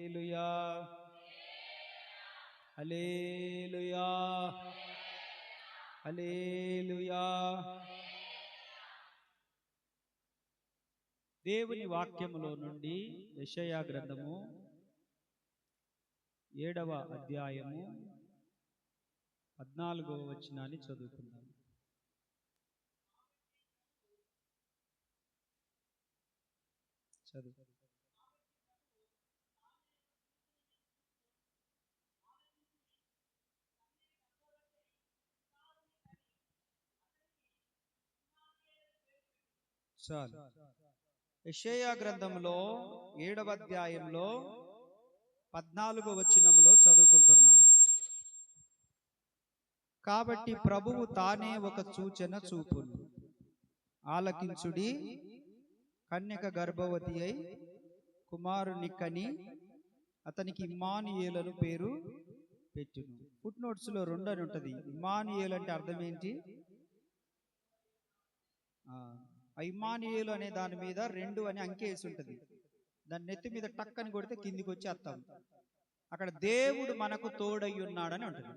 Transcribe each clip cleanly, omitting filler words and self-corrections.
హల్లెలూయా హల్లెలూయా హల్లెలూయా. దేవుని వాక్యములో నుండి యెషయా గ్రంథము 7వ అధ్యాయము 14వ వచనాన్ని చదువుకుందాం. చదువు. చాలు. యెషయా గ్రంథంలో 7వ అధ్యాయంలో 14వ వచనములో చదువుకుంటున్నాం. కాబట్టి ప్రభువు తానే ఒక సూచన చూపును, ఆలకించుడి, కన్యక గర్భవతి అయి కుమారుని కని అతనికి ఇమ్మానుయేలను పేరు పెట్టును. ఫుట్ నోట్స్ లో 2 అని ఉంటది. ఇమ్మానుయేలు అంటే అర్థం ఏంటి? ఆ ఇమ్మానుయేలు అనే దాని మీద 2 అని అంకె వేసి ఉంటది. దాని నెత్తి మీద టక్కని కొడితే కిందికి వచ్చి అర్థం. అక్కడ దేవుడు మనకు తోడై ఉన్నాడని ఉంటుంది.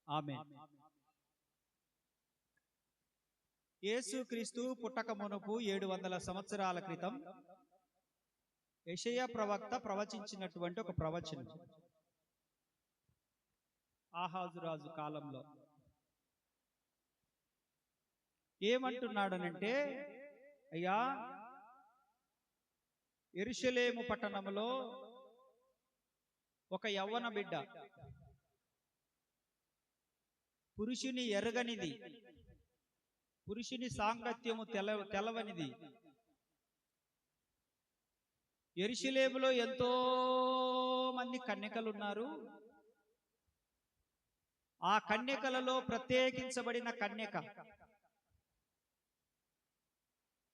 ఆమేన్. యేసుక్రీస్తు పుట్టక మునుపు 700 సంవత్సరాల క్రితం యెషయా ప్రవక్త ప్రవచించినటువంటి ఒక ప్రవచనం. ఆహాజు రాజు కాలంలో ఏమంటున్నాడనంటే, అయ్యా, యెరూషలేము పట్టణంలో ఒక యవ్వన బిడ్డ, పురుషుని ఎరగనిది, పురుషుని సాంగత్యము తెలవనిది, యెరూషలేములో ఎంతో మంది కన్యకలు ఉన్నారు. ఆ కన్యకలలో ప్రత్యేకించబడిన కన్యక,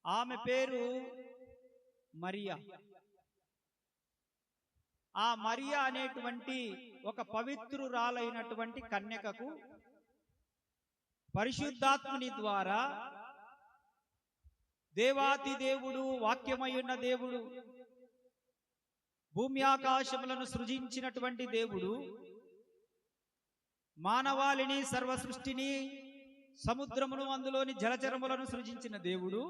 ఆమె పేరు మరియా. ఆ మరియా అనేటువంటి ఒక పవిత్రురాలైనటువంటి కన్యకకు పరిశుద్ధాత్ముని ద్వారా దేవాతి దేవుడు, వాక్యమయున్న దేవుడు, భూమి ఆకాశములను సృజించినటువంటి దేవుడు, మానవాళిని, సర్వ సృష్టిని, సముద్రమును అందులోని జలచరములను సృజించిన దేవుడు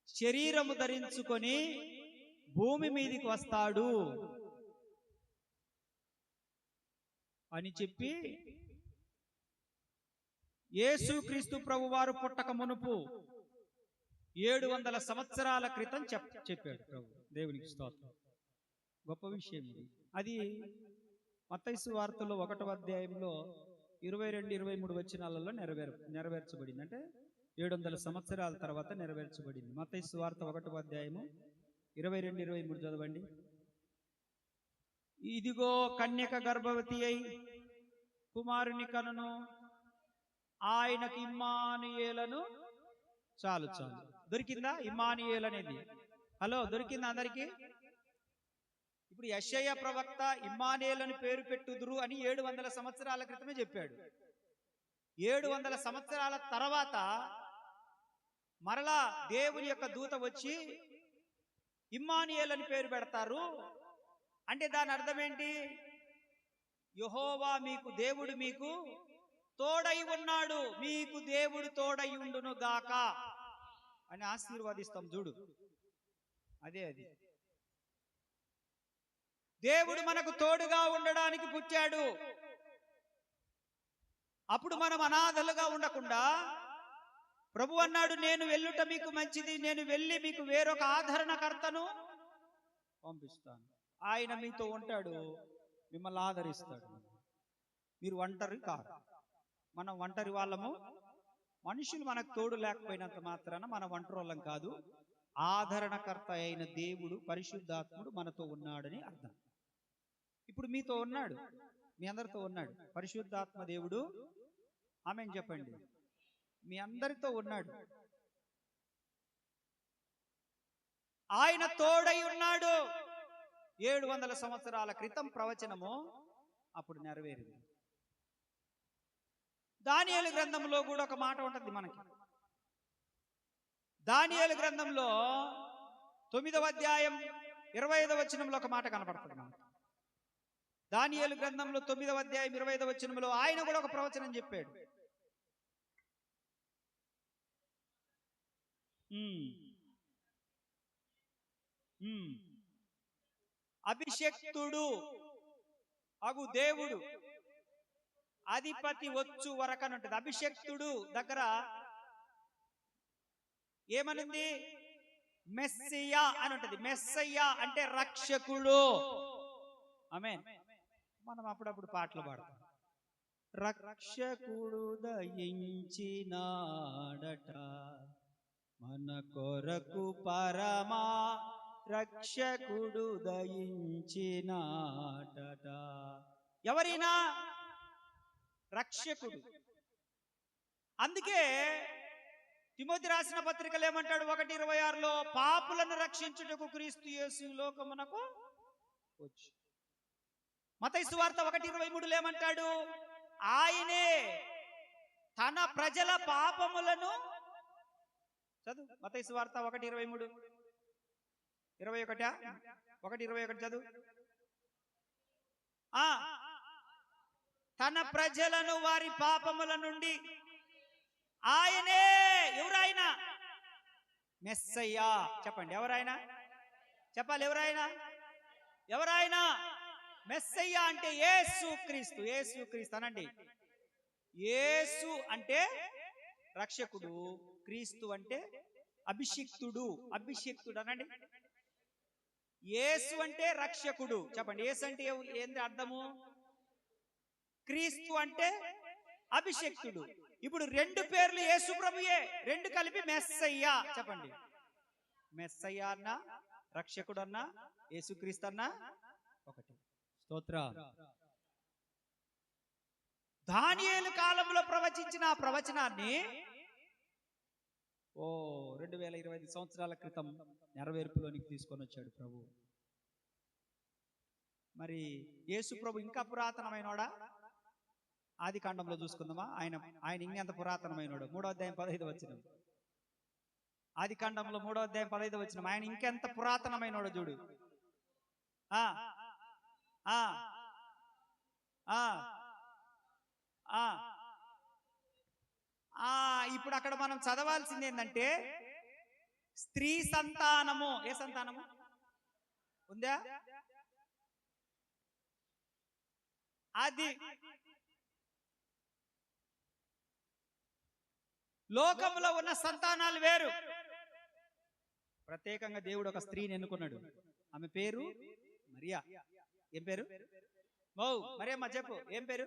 శరీరము ధరించుకొని భూమి మీదికి వస్తాడు అని చెప్పి యేసుక్రీస్తు ప్రభువారు పుట్టక మునుపు 700 సంవత్సరాల క్రితం చెప్పాడు ప్రభు. దేవునికి స్తోత్రం. గొప్ప విషయం ఇది. అది మత్తయి సువార్తలో 1వ అధ్యాయంలో 22-23 వచనాలలో నెరవేర్చబడింది. అంటే 700 సంవత్సరాల తర్వాత నెరవేర్చబడింది. మత్తయి సువార్త 1వ అధ్యాయము 22-23 చదవండి. ఇదిగో కన్యక గర్భవతి అయి కుమారుని కనును, ఆయనకు ఇమ్మానుయేలను. చాలు. దొరికిందా ఇమ్మానుయేలు అనేది? హలో, దొరికిందా అందరికి? ఇప్పుడు యెషయా ప్రవక్త ఇమ్మానుయేలను పేరు పెట్టుదురు అని 700 సంవత్సరాల క్రితమే చెప్పాడు. 700 సంవత్సరాల తర్వాత మరలా దేవుని యొక్క దూత వచ్చి ఇమ్మానుయేలని పేరు పెడతారు అంటే దాని అర్థం ఏంటి? యెహోవా మీకు, దేవుడు మీకు తోడై ఉన్నాడు, మీకు దేవుడు తోడై ఉండును గాక అని ఆశీర్వాదిస్తాం చూడు. అదే అది. దేవుడు మనకు తోడుగా ఉండడానికి పుట్టాడు. అప్పుడు మనం అనాథలుగా ఉండకుండా ప్రభు అన్నాడు, నేను వెళ్ళుట మీకు మంచిది, నేను వెళ్ళి మీకు వేరొక ఆదరణకర్తను పంపిస్తాను. ఆయన మీతో ఉంటాడు, మిమ్మల్ని ఆదరిస్తాడు. మీరు ఒంటరి కాదు. మనం ఒంటరి వాళ్ళము. మనుషులు మనకు తోడు లేకపోయినంత మాత్రాన మనం ఒంటరి వాళ్ళం కాదు. ఆదరణకర్త అయిన దేవుడు, పరిశుద్ధాత్ముడు మనతో ఉన్నాడని అర్థం. ఇప్పుడు మీతో ఉన్నాడు, మీ అందరితో ఉన్నాడు. పరిశుద్ధాత్మ దేవుడు, ఆమేన్ చెప్పండి, మీ అందరితో ఉన్నాడు. ఆయన తోడై ఉన్నాడు. 700 సంవత్సరాల క్రితం ప్రవచనము అప్పుడు నెరవేరింది. దానియేలు గ్రంథంలో కూడా ఒక మాట ఉంటుంది మనకి. దానియేలు గ్రంథంలో 9వ అధ్యాయం 25వ వచనంలో ఒక మాట కనపడుతుంది మనకు. దానియేలు గ్రంథంలో 9వ అధ్యాయం 25వ వచనంలో ఆయన కూడా ఒక ప్రవచనం చెప్పాడు. అభిషక్తుడు అగు దేవుడు అధిపతి వచ్చు వరకు అని ఉంటుంది. అభిషక్తుడు దగ్గర ఏమనుంది? మెస్సియా అని ఉంటుంది. మెస్సయ్యా అంటే రక్షకుడు. ఆమేన్. మనం అప్పుడప్పుడు పాటలు పాడతాం. రక్షకుడు దయించినాడట మన కొరకు పరమా రక్షకుడు దయించినాడట. ఎవరైనా రక్షకుడు. అందుకే తిమోతి రాసిన పత్రికలు ఏమంటాడు? 1:26లో పాపులను రక్షించుటకు క్రీస్తు యేసు లోకమునకు వచ్చు. మత్తయి సువార్త 1:23లో ఏమంటాడు? ఆయనే తన ప్రజల పాపములను చదువు. మత్తయి సువార్త 1:23 1:21 చదువు. తన ప్రజలను వారి పాపముల నుండి ఆయనే. ఎవరాయన? మెస్సయ్యా. చెప్పండి, ఎవరాయన? చెప్పాలి, ఎవరాయన? ఎవరాయన? మెస్సయ్యా అంటే యేసు క్రీస్తు. యేసు క్రీస్తు అనండి. యేసు అంటే రక్షకుడు, క్రీస్తు అంటే అభిషిక్తుడు. అభిషిక్తుడు అనండి. యేసు అంటే రక్షకుడు. చెప్పండి, యేసు అంటే ఏంది అర్థము? క్రీస్తు అంటే అభిషిక్తుడు. ఇప్పుడు రెండు పేర్లు యేసు ప్రభుయే, రెండు కలిపి మెస్సయ్యా. చెప్పండి, మెస్సయ్యా అన్న, రక్షకుడు అన్న, యేసుక్రీస్తు అన్న ఒకటి. స్తోత్ర. దానియేలు కాలంలో ప్రవచించిన ఆ ప్రవచనాన్ని 2025 సంవత్సరాల క్రితం నెరవేర్పులోనికి తీసుకొని వచ్చాడు ప్రభు. మరి యేసు ప్రభు ఇంకా పురాతనమైనోడా? ఆది కాండంలో చూసుకుందామా? ఆయన ఇంకెంత పురాతనమైనోడు? 3వ అధ్యాయం 15వ వచనం. ఆది కాండంలో 3వ అధ్యాయం 15వ వచనం. ఆయన ఇంకెంత పురాతనమైనోడు చూడు. ఇప్పుడు అక్కడ మనం చదవాల్సింది ఏంటంటే స్త్రీ సంతానము. ఏ సంతానము ఉందా? అది లోకంలో ఉన్న సంతానాలు వేరు. ప్రత్యేకంగా దేవుడు ఒక స్త్రీని ఎన్నుకున్నాడు. ఆమె పేరు మరియా. ఏం పేరు? మరియమ్మ. చెప్పు, ఏం పేరు?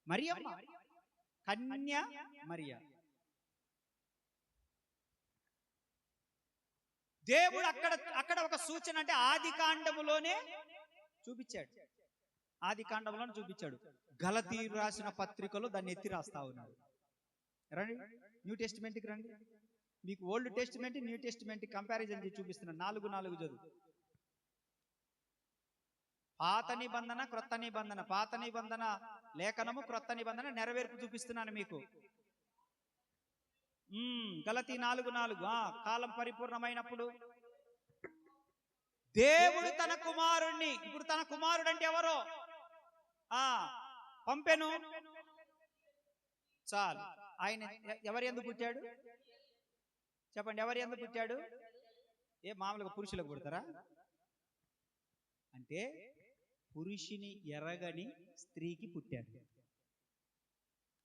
మరియమ్మ, కన్య మరియా. దేవుడు అక్కడ ఒక సూచన అంటే ఆది కాండములోనే చూపించాడు. ఆది కాండంలోనే చూపించాడు. గలతీయులు రాసిన పత్రికలో దాన్ని ఎత్తి రాస్తా ఉన్నాడు. రండి న్యూ టెస్టిమెంట్కి రండి. మీకు old testament, new testament comparison చేసి చూపిస్తున్నాను. 4 చదువు. పాత నిబంధన, క్రొత్త నిబంధన, పాత నిబంధన లేఖనము, క్రొత్త నిబంధన నెరవేర్పు చూపిస్తున్నాను మీకు. గలతీ 4:4. కాలం పరిపూర్ణమైనప్పుడు దేవుడు తన కుమారుణ్ణి, ఇప్పుడు తన కుమారుడు అంటే ఎవరో పంపెను. చాలు. ఆయన ఎవరి యందు పుట్టాడు? చెప్పండి, ఎవరి యందు పుట్టాడు? మామూలుగా పురుషులకు పుడతారా? అంటే పురుషుని ఎరగని స్త్రీకి పుట్టాడు.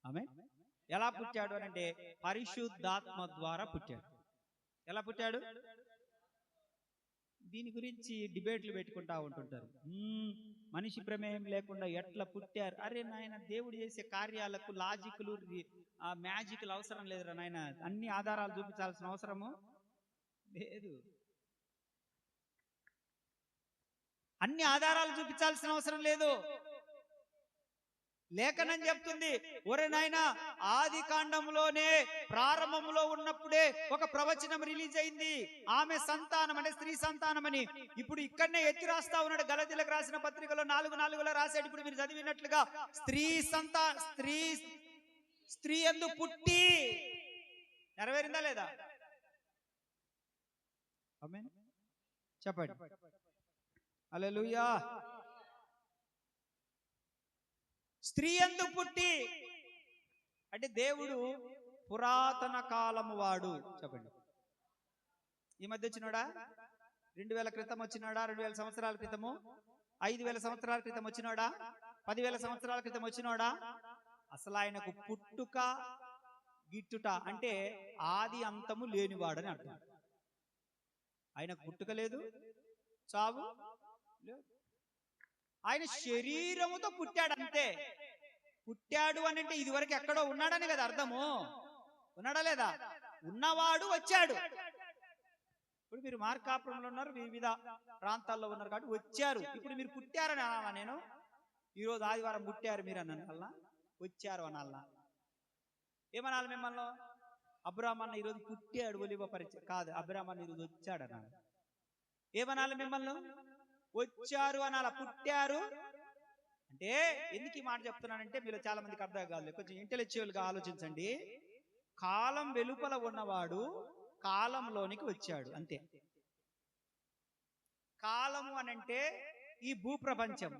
ఆమె ఎలా పుట్టాడు అని అంటే పరిశుద్ధాత్మ ద్వారా పుట్టాడు. ఎలా పుట్టాడు? దీని గురించి డిబేట్లు పెట్టుకుంటా ఉంటుంటారు. మనిషి ప్రమేయం లేకుండా ఎట్లా పుట్టారు? అరే నాయన, దేవుడు చేసే కార్యాలకు లాజిక్లు, మ్యాజిక్లు అవసరం లేదురా నాయన. అన్ని ఆధారాలు చూపించాల్సిన అవసరము లేదు. అన్ని ఆధారాలు చూపించాల్సిన అవసరం లేదు. లేఖనం చెప్తుంది, ఒరే నాయనా, ఆది కాండంలోనే ప్రారంభంలో ఉన్నప్పుడే ఒక ప్రవచనం రిలీజ్ అయింది. ఆమె సంతానం అంటే స్త్రీ సంతానం అని. ఇప్పుడు ఇక్కడనే ఎత్తి రాస్తా ఉన్నాడు. గలతీయులకు రాసిన పత్రికలో 4:4లో రాశాడు. ఇప్పుడు మీరు చదివినట్లుగా స్త్రీ యందు పుట్టి నెరవేరిందా లేదా? ఆమేన్. చెప్పండి. హల్లెలూయా. స్త్రీ ఎందుకు పుట్టి అంటే దేవుడు పురాతన కాలము వాడు. చెప్పండి. ఈ మధ్య వచ్చినాడా? 2000 క్రితం వచ్చినాడా? 2000 సంవత్సరాల క్రితము? 5000 సంవత్సరాల క్రితం వచ్చినాడా? 10,000 సంవత్సరాల క్రితం వచ్చినాడా? అసలు ఆయనకు పుట్టుక గిట్టుట అంటే ఆది అంతము లేనివాడని అర్థం. ఆయనకు పుట్టుక లేదు, చావు లేదు. ఆయన శరీరముతో పుట్టాడు అంతే. పుట్టాడు అని అంటే ఇదివరకు ఎక్కడో ఉన్నాడని కదా అర్థము. ఉన్నాడా లేదా? ఉన్నవాడు వచ్చాడు. ఇప్పుడు మీరు మార్కాపురంలో ఉన్నారు, వివిధ ప్రాంతాల్లో ఉన్నారు కాబట్టి వచ్చారు. ఇప్పుడు మీరు పుట్టారని అనాలా? నేను ఈరోజు ఆదివారం పుట్టారు మీరు అన్నా, వచ్చారు అనాలా? ఏమనాలి మిమ్మల్ని? అబ్రాహ్మ అన్న ఈరోజు పుట్టాడు ఒలివ పరిచయం కాదు, అబ్రాహ్మ అన్న ఈరోజు వచ్చాడు అనాలి. ఏమనాలి మిమ్మల్ని? వచ్చారు అనాల. పుట్టారు అంటే ఎందుకు ఈ మాట చెప్తున్నానంటే మీరు చాలా మందికి అర్థం కాదు, కొంచెం ఇంటెలెక్చువల్ గా ఆలోచించండి. కాలం వెలుపల ఉన్నవాడు కాలంలోనికి వచ్చాడు అంతే. కాలము అనంటే ఈ భూప్రపంచం,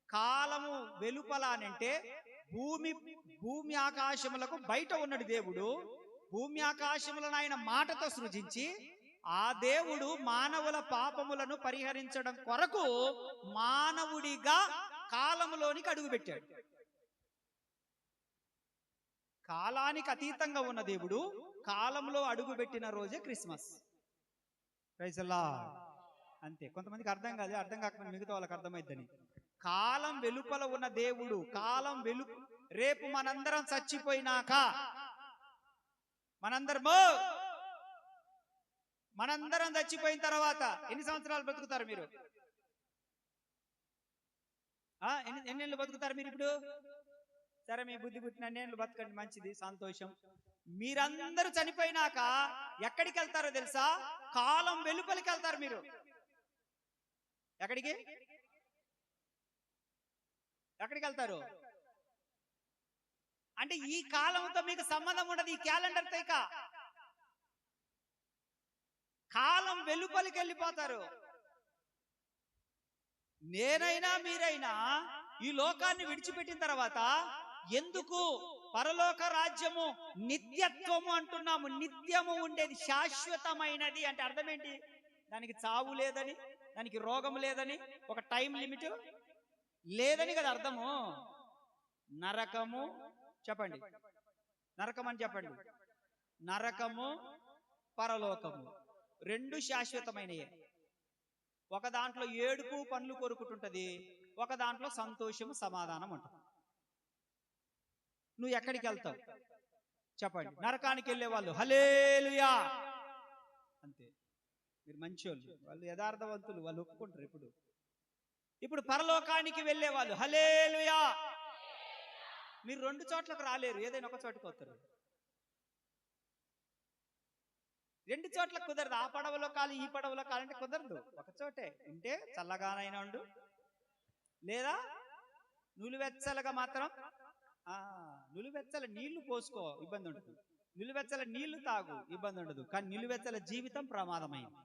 కాలము వెలుపల అనంటే భూమి ఆకాశములకు బయట ఉన్నాడు దేవుడు. భూమి ఆకాశములను ఆయన మాటతో సృజించి ఆ దేవుడు మానవుల పాపములను పరిహరించడం కొరకు మానవుడిగా కాలములోనికి అడుగుపెట్టాడు. కాలానికి అతీతంగా ఉన్న దేవుడు కాలంలో అడుగుపెట్టిన రోజే క్రిస్మస్. Praise the lord. అంతే. కొంతమందికి అర్థం కాదు, అర్థం కాకపోతే మిగతా వాళ్ళకి అర్థమైద్దని. కాలం వెలుపల ఉన్న దేవుడు, కాలం రేపు మనందరం చచ్చిపోయినాక మనందరం చచ్చిపోయిన తర్వాత ఎన్ని సంవత్సరాలు బతుకుతారు మీరు? ఎన్నేళ్ళు బతుకుతారు మీరు ఇప్పుడు? సరే, మీ బుద్ధి పుట్టిన అన్నేళ్ళు బతకండి, మంచిది, సంతోషం. మీరందరూ చనిపోయినాక ఎక్కడికి వెళ్తారో తెలుసా? కాలం వెలుపలికి వెళ్తారు మీరు. ఎక్కడికి వెళ్తారు అంటే ఈ కాలంతో మీకు సంబంధం ఉండదు, ఈ క్యాలెండర్తో. ఇక కాలం వెలుపలికి వెళ్ళిపోతారు. నేనైనా మీరైనా ఈ లోకాన్ని విడిచిపెట్టిన తర్వాత ఎందుకు పరలోక రాజ్యము నిత్యత్వము అంటున్నాము. నిత్యము ఉండేది, శాశ్వతమైనది అంటే అర్థం ఏంటి? దానికి చావు లేదని, దానికి రోగం లేదని, ఒక టైం లిమిట్ లేదని కదా అర్థము. నరకము చెప్పండి, నరకం అని చెప్పండి. నరకము పరలోకము రెండు శాశ్వతమైనయే. ఒక దాంట్లో ఏడుపు పనులు కొరుకుతుంటది, ఒక దాంట్లో సంతోషము సమాధానం ఉంటుంది. నువ్వు ఎక్కడికి వెళ్తావు చెప్పండి? నరకానికి వెళ్ళే వాళ్ళు హల్లెలూయా అంతే. మీరు మంచోళ్ళు, వాళ్ళు యథార్థవంతులు, వాళ్ళు ఒప్పుకుంటారు. ఇప్పుడు పరలోకానికి వెళ్ళే వాళ్ళు హల్లెలూయా. మీరు రెండు చోట్లకు రాలేరు, ఏదైనా ఒక చోటుకు వస్తారు. రెండు చోట్లకు కుదరదు. ఆ పడవలో కాలు ఈ పడవలో కాలంటే కుదరదు. ఒక చోటే ఉంటే చల్లగానైనా ఉండు, లేదా నులివెచ్చలుగా మాత్రం నులివెచ్చల నీళ్లు పోసుకో, ఇబ్బంది ఉండదు. నిలువెచ్చల నీళ్లు తాగు, ఇబ్బంది ఉండదు. కానీ నిలువెచ్చల జీవితం ప్రమాదమైంది.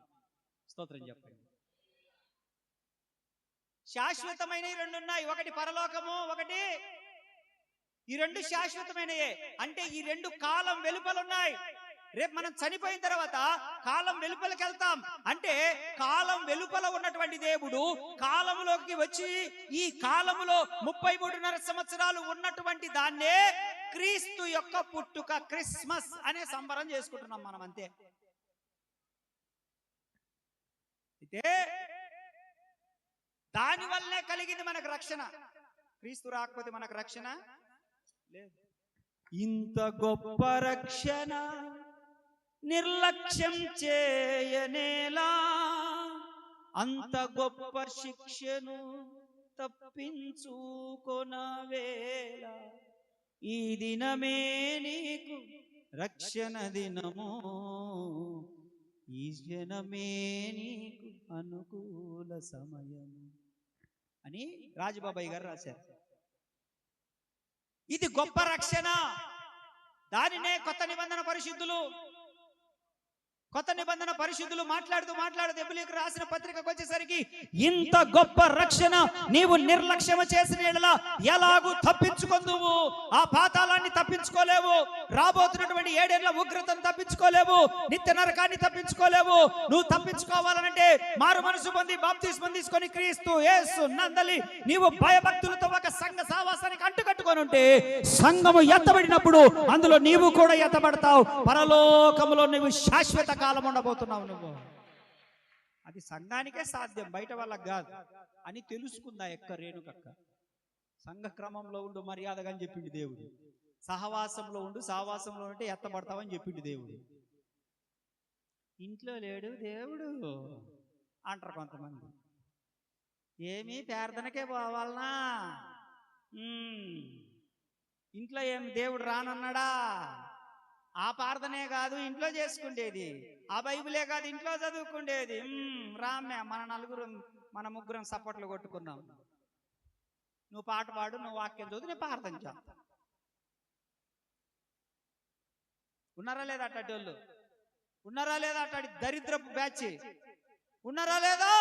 స్తోత్రం చెప్పండి. శాశ్వతమైనవి రెండు ఉన్నాయి, ఒకటి పరలోకము, ఒకటి ఈ రెండు శాశ్వతమైనయే. అంటే ఈ రెండు కాలం వెలుపలున్నాయి. రేపు మనం చనిపోయిన తర్వాత కాలం వెలుపలికి వెళ్తాం. అంటే కాలం వెలుపల ఉన్నటువంటి దేవుడు కాలంలోకి వచ్చి ఈ కాలములో 33.5 సంవత్సరాలు ఉన్నటువంటి దాన్నే క్రీస్తు యొక్క పుట్టుక, క్రిస్మస్ అనే సంబరం చేసుకుంటున్నాం మనం అంతే. అయితే దాని వల్లనే కలిగింది మనకు రక్షణ. క్రీస్తు రాకపోతే మనకు రక్షణ లేదు. ఇంత గొప్ప రక్షణ నిర్లక్ష్యం చేయనేలా, అంత గొప్ప శిక్షను తప్పించుకొనవేళ, ఈ దినమే నీకు రక్షణ దినము, ఈ దినమే నీకు అనుకూల సమయము అని రాజబాబాయ్ గారు రాశారు. ఇది గొప్ప రక్షణ. దానినే కొత్త నిబంధన పరిశుద్ధులు కొత్త నిబంధన పరిశుద్ధులు మాట్లాడుతూ హెబ్రీయులకు రాసిన పత్రికకు వచ్చేసరికి ఇంత గొప్ప రక్షణ నీవు నిర్లక్ష్యం చేసిన యెడల ఎలాగూ తప్పించుకొందువు. ఆ పాతాళాన్ని తప్పించుకోలేవు, రాబోతున్నటువంటి 7 ఏళ్ల ఉగ్రతను తప్పించుకోలేవు, నిత్య నరకాన్ని తప్పించుకోలేవు. నువ్వు తప్పించుకోవాలనంటే మారు మనసు పొంది బాప్తిస్మం తీసుకొని క్రీస్తు యేసు నందలి నీవు భయభక్తులతో ఒక సంఘ సావాసానికి అంటుకట్టుకొని ఉంటే సంఘము ఎత్తబడినప్పుడు అందులో నీవు కూడా ఎత్తబడతావు. పరలోకములో నీవు శాశ్వత కాలం ఉండబోతున్నావు. నువ్వు అది సంఘానికే సాధ్యం, బయట వాళ్ళకి కాదు అని తెలుసుకుందా రేణుకక్క. సంఘ క్రమంలో ఉండు మర్యాదగా అని చెప్పిండు దేవుడు. సహవాసంలో ఉండు, సహవాసంలో ఉంటే ఎత్తబడతావని చెప్పిండు దేవుడు. ఇంట్లో లేడు దేవుడు అంటారు కొంతమంది. ఏమీ ప్రార్థనకే పోవాలనా? ఇంట్లో ఏం దేవుడు రానన్నాడా? ఆ ప్రార్థనే కాదు ఇంట్లో చేసుకుండేది, ఆ బైబిలే కాదు ఇంట్లో చదువుకుండేది. రామ్మే మన ముగ్గురం సపోర్ట్లు కొట్టుకున్నాం. నువ్వు పాట పాడు, నువ్వు వాక్యం చదువు, నేను ప్రార్థన చేస్తా. ఉన్నారా లేదా అట్టటి వాళ్ళు? ఉన్నారా లేదా అట్టడి దరిద్రపు బ్యాచ్? ఉన్నారా లేదా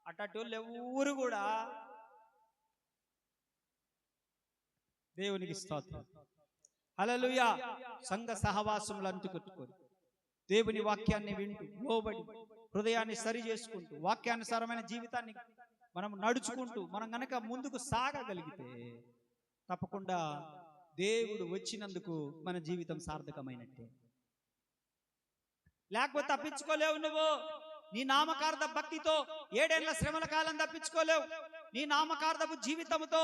అట్టటి వాళ్ళు? ఎవరు కూడా దేవునికి స్తోత్రం. హల్లెలూయా. సంఘ సహవాసములు అంటుకట్టుకొని దేవుని వాక్యాన్ని వింటూ లోబడి హృదయాన్ని సరి చేసుకుంటూ వాక్యానుసారమైన జీవితాన్ని మనం నడుచుకుంటూ మనం గనక ముందుకు సాగగలిగితే తప్పకుండా దేవుడు వచ్చినందుకు మన జీవితం సార్థకమైనట్టే. లేకపోతే తప్పించుకోలేవు. నువ్వు నీ నామకార్థ భక్తితో 7 ఏళ్ల శ్రమల కాలం తప్పించుకోలేవు. నీ నామకార్థపు జీవితంతో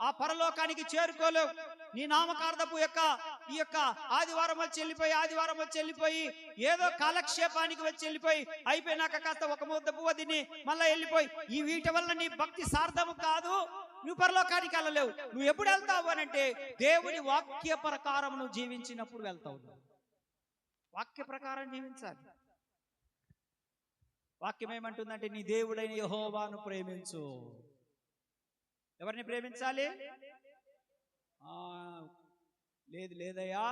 ఆ పరలోకానికి చేరుకోలేవు. నీ నామకార్థపు ఈ యొక్క ఆదివారం వచ్చి వెళ్ళిపోయి ఏదో కాలక్షేపానికి వచ్చి వెళ్ళిపోయి అయిపోయినాక కాస్త ఒక ముద్ద పువ్వు తిని మళ్ళీ వెళ్ళిపోయి ఈ వీటి వల్ల నీ భక్తి సార్థము కాదు. నువ్వు పరలోకానికి వెళ్ళలేవు. నువ్వు ఎప్పుడు వెళ్తావు అని అంటే దేవుని వాక్య ప్రకారం నువ్వు జీవించినప్పుడు వెళ్తావు. వాక్య ప్రకారం జీవించాలి. వాక్యం ఏమంటుందంటే నీ దేవుడైన యెహోవాను ప్రేమించు. ఎవరిని ప్రేమించాలి? లేదయ్యా,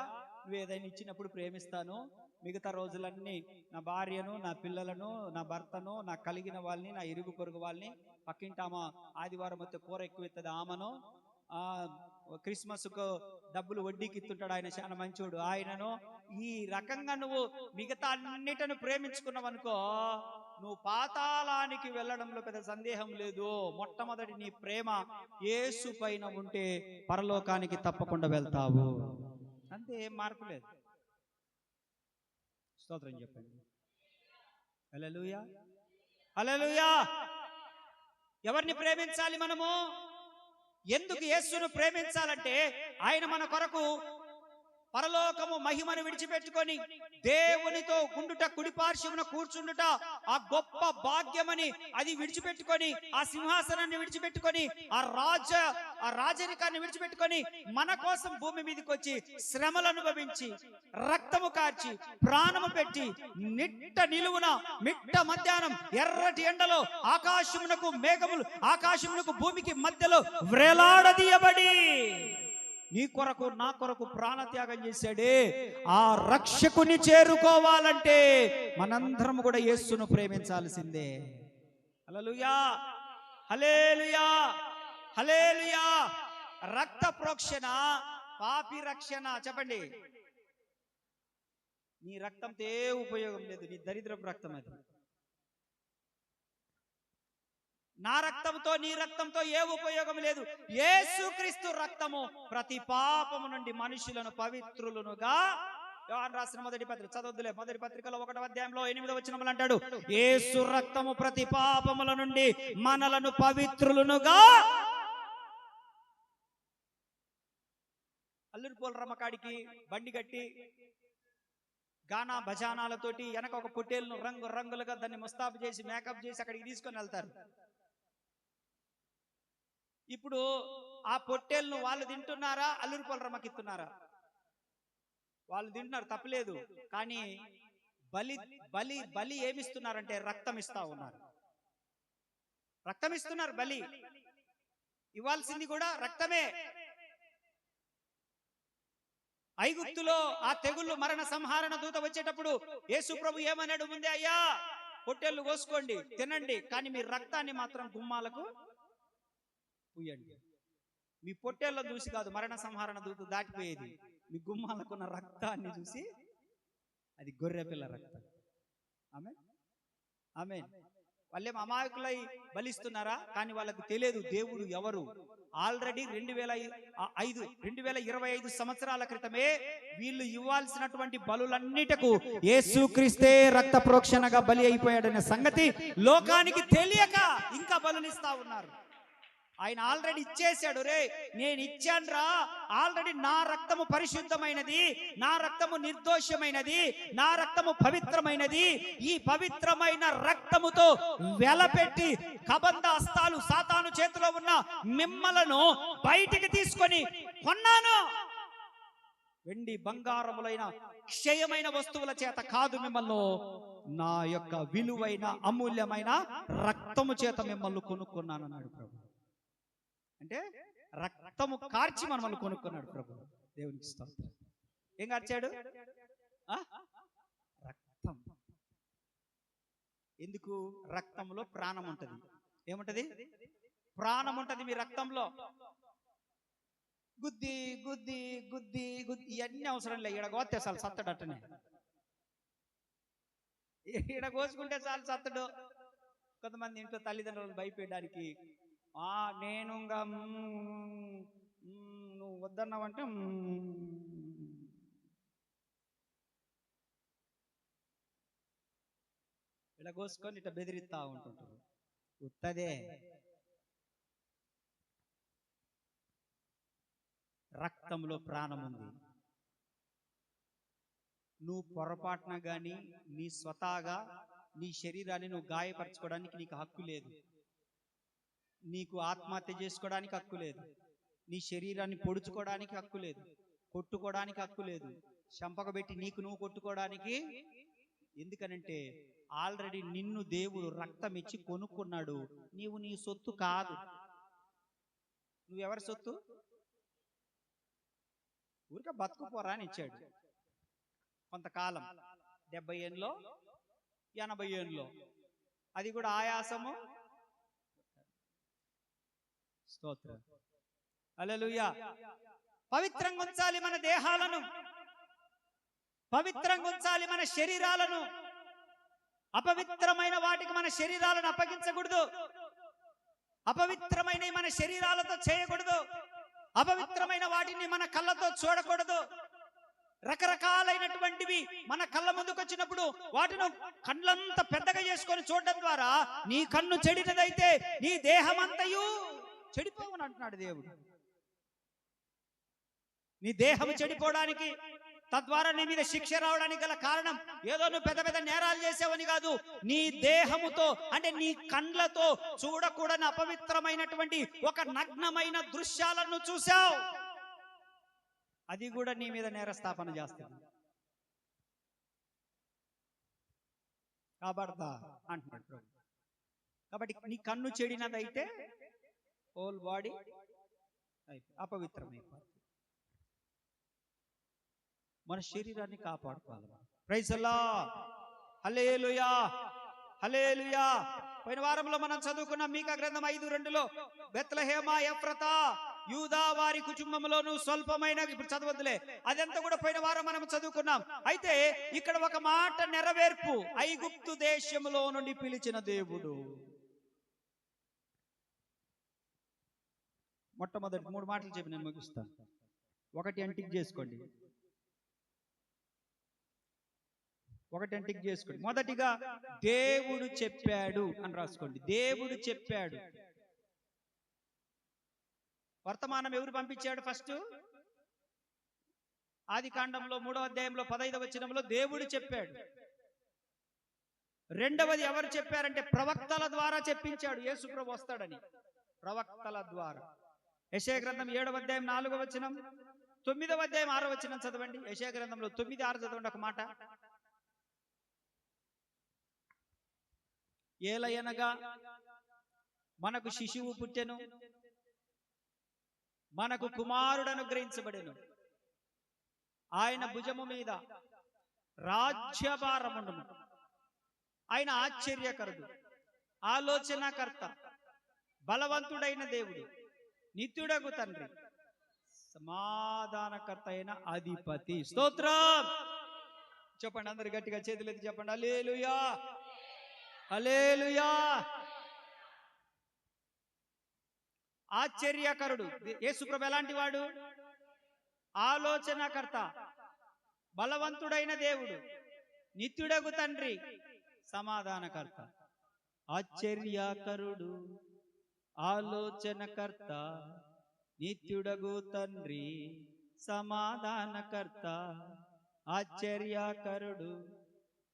నువ్వు ఏదైనా ఇచ్చినప్పుడు ప్రేమిస్తాను, మిగతా రోజులన్నీ నా భార్యను, నా పిల్లలను, నా భర్తను, నా కలిగిన వాళ్ళని, నా ఇరుగు పొరుగు వాళ్ళని, పక్కింటి ఆదివారం వస్తే కూర ఎక్కువ ఎత్తది ఆమెను, క్రిస్మస్కు డబ్బులు వడ్డీకి ఇస్తుంటాడు ఆయన, చాలా మంచోడు ఆయనను. ఈ రకంగా నువ్వు మిగతా అన్నిటిని ప్రేమించుకున్నావు అనుకో, నువ్వు పాతాళానికి వెళ్ళడంలో పెద్ద సందేహం లేదు. మొట్టమొదటి నీ ప్రేమ యేసు పైన ఉంటే పరలోకానికి తప్పకుండా వెళ్తావు. అంతే, ఏం మార్పు లేదు. స్తోత్రం చెప్పండి. హల్లెలూయా, హల్లెలూయా. ఎవరిని ప్రేమించాలి మనము? ఎందుకు యేసును ప్రేమించాలంటే ఆయన మన కొరకు పరలోకము మహిమను విడిచిపెట్టుకొని దేవునితో ఉండుట, కుడిపార్శ్వమున కూర్చుండుట, ఆ గొప్ప భాగ్యమని అది విడిచిపెట్టుకొని, ఆ సింహాసనాన్ని విడిచిపెట్టుకొని, ఆ రాజరికాన్ని విడిచిపెట్టుకొని మన కోసం భూమి మీదకి వచ్చి శ్రమలు అనుభవించి రక్తము కార్చి ప్రాణము పెట్టి నిట్ట నిలువున మిట్ట మధ్యాహ్నం ఎర్రటి ఎండలో ఆకాశమునకు మేఘములు, ఆకాశమునకు భూమికి మధ్యలో వ్రేలాడదీయబడి నీ కొరకు నా కొరకు ప్రాణత్యాగం చేశాడే. ఆ రక్షకుని చేరుకోవాలంటే మనందరం కూడా యేసును ప్రేమించాల్సిందే. హల్లెలూయా, హల్లెలూయా, హల్లెలూయా. రక్త ప్రోక్షణ పాపి రక్షణ. చెప్పండి. నీ రక్తంతో ఏ ఉపయోగం లేదు, నీ దరిద్రపు రక్తం అది. నా రక్తంతో నీ రక్తంతో ఏ ఉపయోగం లేదు. యేసుక్రీస్తు రక్తము ప్రతి పాపము నుండి మనుషులను పవిత్రులునుగా, యోహాను రాసిన మొదటి పత్రిక చదవద్దులే, మొదటి పత్రికలో 1వ అధ్యాయంలో 8వ వచనములు అంటాడు, యేసు రక్తము ప్రతి పాపముల నుండి మనలను పవిత్రులునుగా. అల్లూరి పోలరమ్మ కాడికి బండి కట్టి గానా భజానాలతోటి వెనక ఒక పొట్టేలును రంగు రంగులుగా దాన్ని ముస్తాబు చేసి మేకప్ చేసి అక్కడికి తీసుకొని వెళ్తారు. ఇప్పుడు ఆ పొట్టేలను వాళ్ళు తింటున్నారా, అల్లూరి పోలరమ్మకి ఇస్తున్నారా? వాళ్ళు తింటున్నారు, తప్పలేదు. కానీ బలి బలి బలి ఏమిస్తున్నారంటే రక్తం ఇస్తా ఉన్నారు. రక్తం ఇస్తున్నారు. బలి ఇవ్వాల్సింది కూడా రక్తమే. ఐగుప్తులో ఆ తెగుళ్ళు మరణ సంహారణ దూత వచ్చేటప్పుడు యేసు ప్రభు ఏమన్నాడు ముందే, అయ్యా పొట్టేళ్ళు కోసుకోండి తినండి, కానీ మీ రక్తాన్ని మాత్రం గుమ్మాలకు పూయండి. మీ పొట్టేళ్ళను చూసి కాదు మరణ సంహారణ దూత దాటిపోయేది, మీ గుమ్మాలకున్న రక్తాన్ని చూసి. అది గొర్రె పిల్ల రక్తం. ఆమేన్ ఆమేన్. వాళ్ళేం అమాయకులై బలిస్తున్నారా? కానీ వాళ్ళకు తెలియదు దేవుడు ఎవరు. ఆల్రెడీ 2025 సంవత్సరాల క్రితమే వీళ్ళు ఇవ్వాల్సినటువంటి బలులన్నిటకు యేసుక్రీస్తే రక్త ప్రోక్షణగా బలి అయిపోయాడనే సంగతి లోకానికి తెలియక ఇంకా బలులిస్తా ఉన్నారు. ఆయన ఆల్రెడీ ఇచ్చేశాడు. రే నేను ఇచ్చానురా, ఆల్రెడీ నా రక్తము పరిశుద్ధమైనది, నా రక్తము నిర్దోషమైనది, నా రక్తము పవిత్రమైనది. ఈ పవిత్రమైన రక్తముతో వెలపెట్టి కబంధ హస్తాలు సాతాను చేతిలో ఉన్న మిమ్మలను బయటికి తీసుకొని కొన్నాను. వెండి బంగారములైన క్షయమైన వస్తువుల చేత కాదు మిమ్మల్ని, నా యొక్క విలువైన అమూల్యమైన రక్తము చేత మిమ్మల్ని కొనుక్కున్నాను అన్నాడు ప్రభు. అంటే రక్తము కార్చి మనల్ని కొనుక్కున్నాడు ప్రభు. దేవునికి స్తోత్రం. ఏం కార్చాడు? రక్తం. ఎందుకు? రక్తంలో ప్రాణం ఉంటది. ఏముంటది? ప్రాణం ఉంటది మీ రక్తంలో. గుద్ది గుద్ది గుద్ది గుద్ది ఇవన్నీ అవసరం లేదు. ఈడ కోస్తే చాలు సత్తడు. అట్టనే ఈడ కోసుకుంటే చాలు సత్తడు. కొంతమంది ఇంట్లో తల్లిదండ్రులను భయపెట్టడానికి, నేను నువ్వు వద్దన్నావంటే ఇలా కోసుకొని ఇట్లా బెదిరిస్తా ఉంటుంటారు. ఉత్తదే. రక్తంలో ప్రాణం ఉంది. నువ్వు పొరపాటున గాని నీ స్వతహాగా నీ శరీరాన్ని నువ్వు గాయపరచుకోవడానికి నీకు హక్కు లేదు. నీకు ఆత్మహత్య చేసుకోవడానికి హక్కు లేదు. నీ శరీరాన్ని పొడుచుకోవడానికి హక్కు లేదు. కొట్టుకోవడానికి హక్కు లేదు. చంపకబెట్టి నీకు నువ్వు కొట్టుకోవడానికి. ఎందుకనంటే ఆల్రెడీ నిన్ను దేవుడు రక్తం ఇచ్చి కొనుక్కున్నాడు. నీవు నీ సొత్తు కాదు. నువ్వెవరి సొత్తు? ఊరిక బతుకుపోరా అని ఇచ్చాడు. కొంతకాలం 70 ఏళ్ళలో 80 ఏళ్ళలో, అది కూడా ఆయాసము. స్తోత్రం. హల్లెలూయా. పవిత్రంగా ఉంచాలి మన దేహాలను, పవిత్రంగా ఉంచాలి మన శరీరాలను. అపవిత్రమైన వాటికి మన శరీరాలను అప్పగించకూడదు. అపవిత్రమైన మన శరీరాలతో చేయకూడదు. అపవిత్రమైన వాటిని మన కళ్ళతో చూడకూడదు. రకరకాలైనటువంటివి మన కళ్ళ ముందుకు వచ్చినప్పుడు వాటిని కళ్ళంతా పెద్దగా చేసుకొని చూడడం ద్వారా నీ కన్ను చెడినదైతే నీ దేహమంతయు చెడిపోవని అంటున్నాడు దేవుడు. నీ దేహం చెడిపోవడానికి, తద్వారా నీ మీద శిక్ష రావడానికి గల కారణం ఏదో నువ్వు పెద్ద పెద్ద నేరాలు చేసావని కాదు. నీ దేహముతో, అంటే నీ కండ్లతో చూడకూడని అపవిత్రమైనటువంటి ఒక నగ్నమైన దృశ్యాలను చూసావు. అది కూడా నీ మీద నేరస్థాపన చేస్తుంది. కాబడతా అంటున్నాడు ప్రభు. కాబట్టి నీ కన్ను చెడినదైతే హోల్ బాడీ అపవిత్రమైపోతుంది. మన శరీరాన్ని కాపాడుకోవాలి. ప్రైజ్ అల్లాహ్. హల్లెలూయా హల్లెలూయా. పోయిన వారంలో మనం చదువుకున్న మీకా గ్రంథం 5:2లో బెత్లెహేమ ఎఫ్రతా యూదా వారి కుటుంబంలోను స్వల్పమైన, ఇప్పుడు చదవద్దులే, అదంతా కూడా పోయిన వారం మనం చదువుకున్నాం. అయితే ఇక్కడ ఒక మాట నెరవేర్పు. ఐగుప్తు దేశంలో నుండి పిలిచిన దేవుడు. మొట్టమొదటి 3 మాటలు చెప్పి నేను ముగిస్తాను. ఒకటి అంటిక్ చేసుకోండి. మొదటిగా దేవుడు చెప్పాడు అని రాసుకోండి. దేవుడు చెప్పాడు. వర్తమానం ఎవరు పంపించాడు? ఫస్ట్ ఆదికాండంలో 3వ అధ్యాయంలో 15వ వచనంలో దేవుడు చెప్పాడు. రెండవది ఎవరు చెప్పారంటే ప్రవక్తల ద్వారా చెప్పించాడు. యేసు ప్రభు వస్తాడని ప్రవక్తల ద్వారా. యెషయా గ్రంథం 7వ అధ్యాయం 4వ వచనం, 9వ అధ్యాయం 6వ వచనం చదవండి. యెషయా గ్రంథంలో 9:6 చదవండి. ఒక మాట, ఏలయనగా మనకు శిశువు పుట్టెను, మనకు కుమారుడు అనుగ్రహించబడెను, ఆయన భుజము మీద రాజ్యభారముండును. ఆయన ఆశ్చర్యకరుడు, ఆలోచనకర్త, బలవంతుడైన దేవుడు, నిత్యుడగు తండ్రి, సమాధానకర్త అయిన అధిపతి. స్తోత్రం. చెప్పండి అందరు గట్టిగా, చేతులెత్తి చెప్పండి హల్లెలూయా, హల్లెలూయా. ఆశ్చర్యకరుడు. యేసుప్రభు ఎలాంటి వాడు? ఆలోచనకర్త, బలవంతుడైన దేవుడు, నిత్యుడగు తండ్రి, సమాధానకర్త. ఆశ్చర్యకరుడు, ఆలోచనకర్త, నిత్యుడగు తండ్రి, సమాధానకర్త. ఆశ్చర్యకరుడు,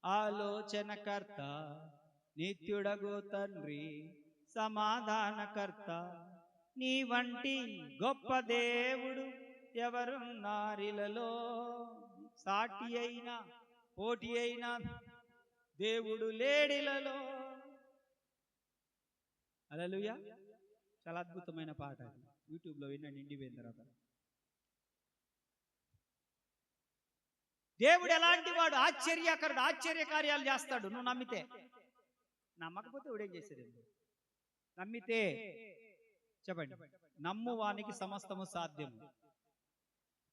ఆలోచనకర్త, నిత్యుడగు తండ్రి, సమాధానకర్త. నీ వంటి గొప్ప దేవుడు ఎవరున్నారిలలో? సాటి అయినా పోటీ అయినా దేవుడు లేడిలలో. హల్లెలూయా. చాలా అద్భుతమైన పాట, యూట్యూబ్లో వినండి నిండిపోయిన తర్వాత. దేవుడు ఎలాంటి వాడు? ఆశ్చర్యకరుడు, ఆశ్చర్య కార్యాలు చేస్తాడు నువ్వు నమ్మితే. నమ్మకపోతే ఎవడేం చేసేది? నమ్మితే చెప్పండి, నమ్మువానికి సమస్తము సాధ్యము.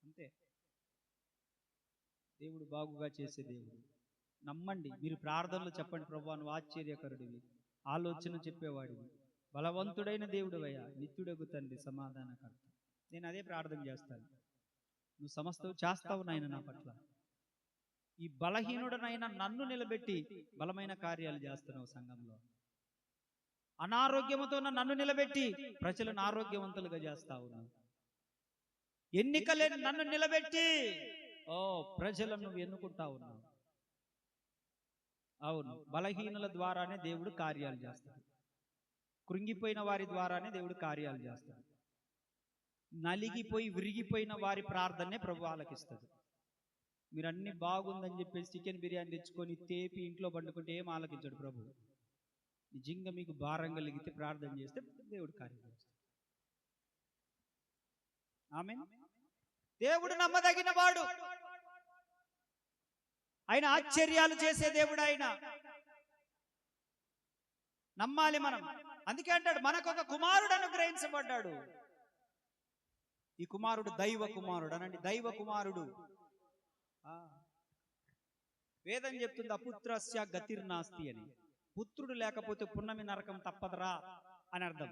అంతే. దేవుడు బాగుగా చేసే దేవుడు. నమ్మండి. మీరు ప్రార్థనలు చెప్పండి, ప్రభువా నువ్వు ఆశ్చర్యకరుడివి, ఆలోచన చెప్పేవాడివి, బలవంతుడైన దేవుడు అయ్యా, నిత్యుడగు తండ్రి, సమాధానకర్త. నేను అదే ప్రార్థన చేస్తాను. నువ్వు సమస్తం చేస్తావు నాయన నా పట్ల. ఈ బలహీనుడనైనా నన్ను నిలబెట్టి బలమైన కార్యాలు చేస్తున్నావు సంఘంలో. అనారోగ్యముతో నన్ను నిలబెట్టి ప్రజలను ఆరోగ్యవంతులుగా చేస్తా ఉన్నావు. ఎన్నికలేని నన్ను నిలబెట్టి ప్రజలను నువ్వు ఎన్నుకుంటా ఉన్నావు. అవును, బలహీనుల ద్వారానే దేవుడు కార్యాలు చేస్తాడు. కృంగిపోయిన వారి ద్వారానే దేవుడు కార్యాలు చేస్తాడు. నలిగిపోయి విరిగిపోయిన వారి ప్రార్థనే ప్రభు ఆలకిస్తాడు. మీరు అన్ని బాగుందని చెప్పేసి చికెన్ బిర్యానీ తెచ్చుకొని తేపి ఇంట్లో పండుకుంటే ఏం ఆలకించాడు ప్రభు. నిజంగా మీకు భారం కలిగితే ప్రార్థన చేస్తే దేవుడు కార్యం చేస్తాడు. ఆమేన్. దేవుడు నమ్మదగిన వాడు. ఆయన ఆశ్చర్యాలు చేసే దేవుడు. ఆయన నమ్మాలి మనం. అందుకే అంటాడు మనకు ఒక కుమారుడు అనుగ్రహించబడ్డాడు. ఈ కుమారుడు దైవ కుమారుడు అనండి, దైవ కుమారుడు. వేదం చెప్తుంది అపుత్రస్య గతిర్నాస్తి అని. పుత్రుడు లేకపోతే పున్నమి నరకం తప్పదరా అని అర్థం.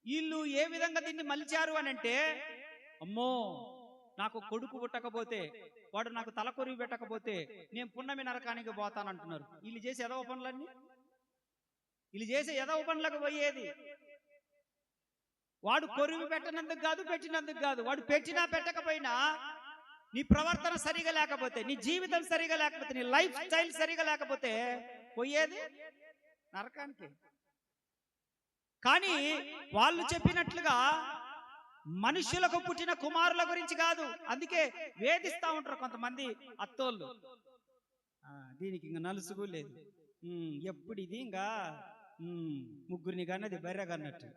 వీళ్ళు ఏ విధంగా దీన్ని మలిచారు అని అంటే, అమ్మో నాకు కొడుకు పుట్టకపోతే, వాడు నాకు తలకొరివి పెట్టకపోతే నేను పున్నమి నరకానికి పోతానంటున్నారు. వీళ్ళు చేసే ఎదవ పనులన్నీ, వీళ్ళు చేసే ఎదవ పనులకు పోయేది. వాడు కొరివి పెట్టినందుకు కాదు, పెట్టినందుకు కాదు. వాడు పెట్టినా పెట్టకపోయినా నీ ప్రవర్తన సరిగా లేకపోతే, నీ జీవితం సరిగా లేకపోతే, నీ లైఫ్ స్టైల్ సరిగా లేకపోతే పోయేది నరకానికి. కానీ వాళ్ళు చెప్పినట్లుగా మనుషులకు పుట్టిన కుమారుల గురించి కాదు. అందుకే వేధిస్తా ఉంటారు కొంతమంది అత్తోళ్ళు. దీనికి ఇంకా నలుసుగు లేదు, ఎప్పుడు ఇది ఇంకా ముగ్గురిని కన్నది బర్రె కన్నట్టు.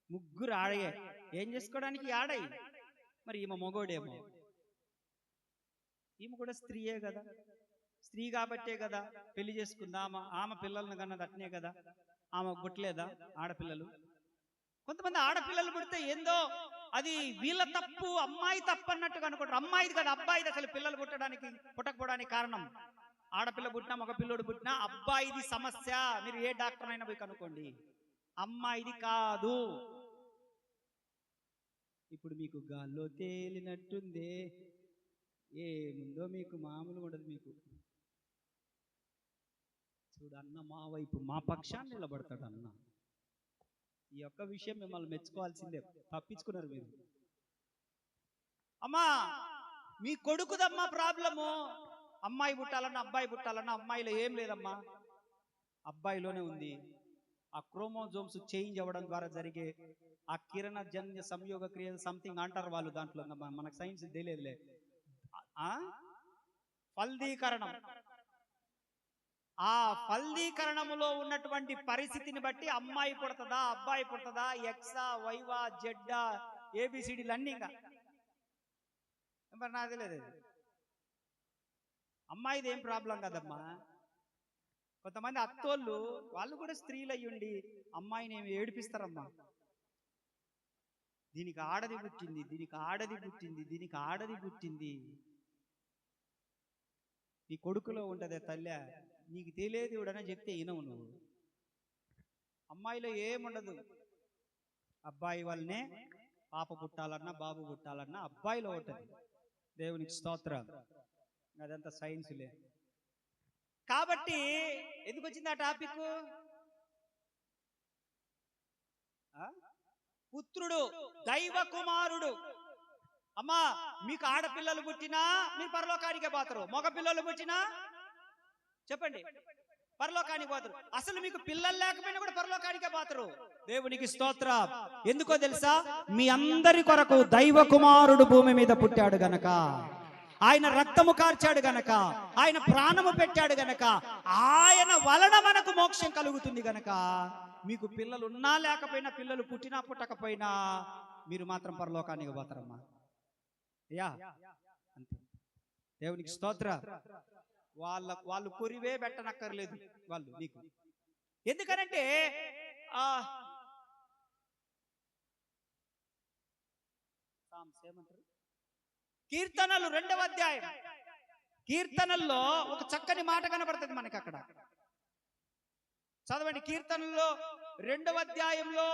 ముగ్గురు ఆడయే, ఏం చేసుకోవడానికి ఆడయి. మరి ఈమె మొగోడేమో, ఈమె కూడా స్త్రీయే కదా. స్త్రీ కాబట్టే కదా పెళ్లి చేసుకుందా. ఆమె పిల్లలను కన్నది అట్నే కదా. ఆమె పుట్టలేదా ఆడపిల్లలు? కొంతమంది ఆడపిల్లలు పుడితే ఏందో అది వీళ్ళ తప్పు, అమ్మాయి తప్పు అన్నట్టుగా అనుకుంటారు. అమ్మాయిది కదా, అబ్బాయిది. అసలు పిల్లలు పుట్టకపోవడానికి కారణం ఆడపిల్ల పుట్టినా మగ పిల్లోడు పుట్టినా అబ్బాయిది సమస్య. మీరు ఏ డాక్టర్ అయినా పోయి కనుక్కోండి, అమ్మాయిది కాదు. ఇప్పుడు మీకు గాల్లో తేలినట్టుందే, ఏముందో మీకు మామూలు ఉండదు. మీకు చూడు అన్న మా వైపు, మా పక్షాన్ని నిలబడతాడు అన్న. ఈ యొక్క విషయం మిమ్మల్ని మెచ్చుకోవాల్సిందే. తప్పించుకున్నారు మీరు. అమ్మా మీ కొడుకుదమ్మా ప్రాబ్లము. అమ్మాయి పుట్టాలన్నా అబ్బాయి పుట్టాలన్నా అమ్మాయిలో ఏం లేదమ్మా, అబ్బాయిలోనే ఉంది. ఆ క్రోమోజోమ్స్ చేంజ్ అవ్వడం ద్వారా జరిగే ఆ కిరణ జన్య సంయోగ క్రియ సంథింగ్ అంటారు వాళ్ళు. దాంట్లో మనకు సైన్స్ తెలియదులే. ఫల్దీకరణం. ఆ ఫల్దీకరణములో ఉన్నటువంటి పరిస్థితిని బట్టి అమ్మాయి పుడతదా అబ్బాయి పుడతదా, ఎక్సా వైవా జెడ్డా ఏబిసిడీలు అన్నీ. ఇంకా మరి నాది లేదు. అమ్మాయిది ఏం ప్రాబ్లం కదమ్మా. కొంతమంది అత్తోళ్ళు వాళ్ళు కూడా స్త్రీలు అయ్యుండి అమ్మాయిని ఏమి ఏడిపిస్తారమ్మా. దీనికి ఆడది పుట్టింది, దీనికి ఆడది పుట్టింది, దీనికి ఆడది పుట్టింది. నీ కొడుకులో ఉంటదే తల్లి, నీకు తెలియదు ఇవిడనే చెప్తే వినవు నువ్వు. అమ్మాయిలో ఏముండదు. అబ్బాయి వల్లనే పాప పుట్టాలన్నా బాబు పుట్టాలన్నా అబ్బాయిలో ఉంటుంది. దేవునికి స్తోత్రం. అదంతా సైన్స్లే. కాబట్టి ఎందుకు వచ్చింది ఆ టాపిక్? పుత్రుడు, దైవ కుమారుడు. అమ్మా, మీకు ఆడపిల్లలు పుట్టినా మీరు పరలోకానికే పోతారు. మగ పిల్లలు పుట్టినా చెప్పండి పరలోకానికి పోతారు. అసలు మీకు పిల్లలు లేకపోయినా కూడా పరలోకానికే పోతారు. దేవునికి స్తోత్రం. ఎందుకో తెలుసా? మీ అందరి కొరకు దైవ కుమారుడు భూమి మీద పుట్టాడు గనక, ఆయన రక్తము కార్చాడు గనక, ఆయన ప్రాణము పెట్టాడు గనక, ఆయన వలన మనకు మోక్షం కలుగుతుంది గనక, మీకు పిల్లలు ఉన్నా లేకపోయినా, పిల్లలు పుట్టినా పుట్టకపోయినా మీరు మాత్రం పరలోకానికి పోతారమ్మా. యా అంతే. దేవునికి స్తోత్రం. వాళ్ళు కొరివే పెట్టనక్కర్లేదు వాళ్ళు నీకు. ఎందుకనంటే కీర్తనలు 2వ అధ్యాయం, కీర్తనల్లో ఒక చక్కని మాట కనబడుతుంది మనకి అక్కడ. చదవండి. కీర్తనల్లో 2వ అధ్యాయంలో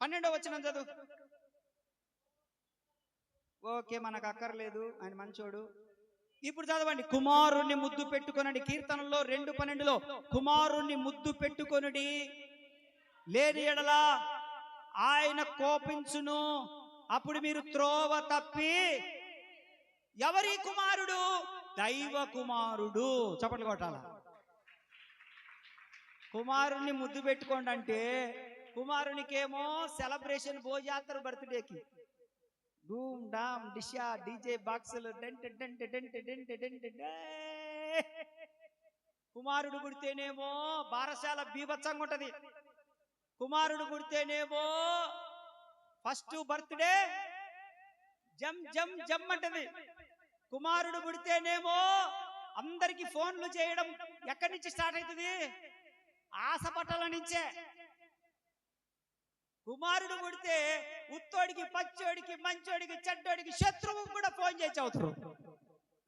12వ వచనం చదువు. ఓకే, మనకు అక్కర్లేదు, ఆయన మంచోడు. ఇప్పుడు చదవండి. కుమారుణ్ణి ముద్దు పెట్టుకొనండి. కీర్తనలో 2:12లో కుమారుణ్ణి ముద్దు పెట్టుకొనుడి, లేని ఎడల ఆయన కోపించును, అప్పుడు మీరు త్రోవ తప్పి. ఎవరి కుమారుడు? దైవ కుమారుడు. చప్పట్లు కొట్టాల. కుమారుణ్ణి ముద్దు పెట్టుకోండి అంటే కుమారునికేమో సెలబ్రేషన్, భోజాతర, బర్త్డేకి ధూమ్ డామ్ డిషా డీజే బాక్సులు డెంట్ డెంట్ డెంట్ డెంట్ డెంట్. కుమారుడు పుడితేనేమో బారశాల బీభత్సంగా ఉంటది. కుమారుడు పుడితేనేమో ఫస్ట్ బర్త్డే జమ్ జమ్ జమ్ అంటది. కుమారుడు పుడితేనేమో అందరికి ఫోన్లు చేయడం ఎక్కడి నుంచి స్టార్ట్ అవుతుంది? ఆశపట్టల నుంచే. కుమారుడు పుడితే ఉత్తోడికి, పచ్చోడికి, మంచోడికి, చెడ్డోడికి, శత్రువుకి కూడా ఫోన్ చేసి అవుతారు.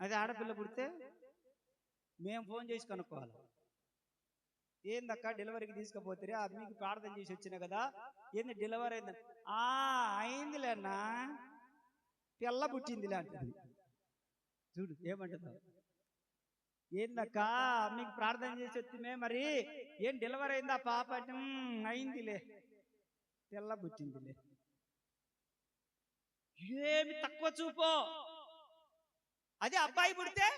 అదే ఆడపిల్ల పుడితే మేము ఫోన్ చేసి కనుక్కోవాలి. ఏందక్క డెలివరీకి తీసుకుపోతే మీకు ప్రార్థన చేసి వచ్చినా కదా, ఏంది డెలివరీ అయిందని? అయిందిలేనా, పిల్ల పుట్టిందిలే అంటుంది. చూడు ఏమంటుందో. ఏందక్క మీకు ప్రార్థన చేసి వచ్చిమే, మరి ఏం డెలివరీ అయిందా పాప? అయిందిలే, పిల్ల పుట్టిందిలే. ఏమి తక్కువ చూపో. అదే అబ్బాయి పుడితే